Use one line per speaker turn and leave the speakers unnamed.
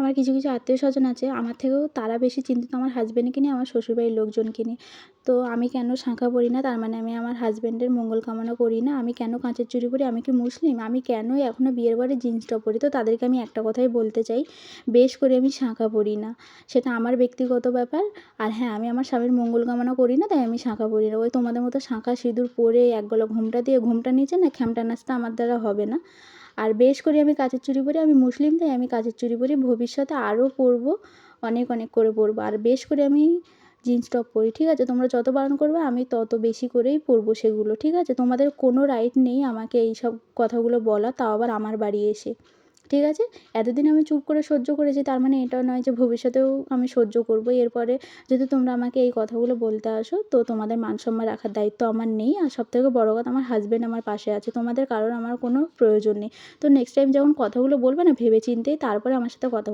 আমার কিছু, কিছু আত্মীয়স্বজন আছে আমার থেকেও তারা বেশি চিন্তিত আমার হাসব্যান্ডকে নিয়ে, আমার শ্বশুরবাড়ির লোকজনকে নিয়ে। তো আমি কেন শাঁখা পরি না তার মানে আমি আমার হাসব্যান্ডের মঙ্গল কামনা করি না। আমি কেন কাঁচের চুড়ি পরি? আমি কি মুসলিম? আমি কেনই এখনও বিয়ের পরে জিন্স টপ পরি? তো তাদেরকে আমি একটা কথাই বলতে চাই, বেশ করে আমি শাঁখা পরি না। সেটা আমার ব্যক্তিগত ব্যাপার। আর হ্যাঁ, আমি আমার স্বামীর মঙ্গল কামনা করি না, তাই আমি শাঁখা পরি না। ওই তোমাদের মতো শাঁখা সিঁদুর পরে এক গলা ঘোমটা দিয়ে ঘোমটার নিচে না খ্যামটা নাচটা আমার দ্বারা হবে না। আর বেশ করে আমি কাচের চুড়ি পরি, আমি মুসলিম তাই আমি কাচের চুড়ি পরি। ভবিষ্যতে আরও পরবো, অনেক, অনেক করে পরবো। আর বেশ করে আমি জিন্স টপ পরি, ঠিক আছে? তোমরা যত বারণ করবে আমি তত বেশি করেই পরবো সেগুলো, ঠিক আছে? তোমাদের কোনো রাইট নেই আমাকে এইসব কথাগুলো বলার, তাও আবার আমার বাড়ি এসে, ঠিক আছে? এতদিন আমি চুপ করে সহ্য করেছি, তার মানে এটা নয় যে ভবিষ্যতেও আমি সহ্য করবো। এরপরে যদি তোমরা আমাকে এই কথাগুলো বলতে আসো, তো তোমাদের মান সম্মান রাখার দায়িত্ব আমার নেই। আর সবথেকে বড় কথা, আমার হাসব্যান্ড আমার পাশে আছে। তোমাদের কারোর আমার কোনো প্রয়োজন নেই। তো নেক্সট টাইম যখন কথাগুলো বলবে না, ভেবে চিন্তেই তারপরে আমার সাথে কথা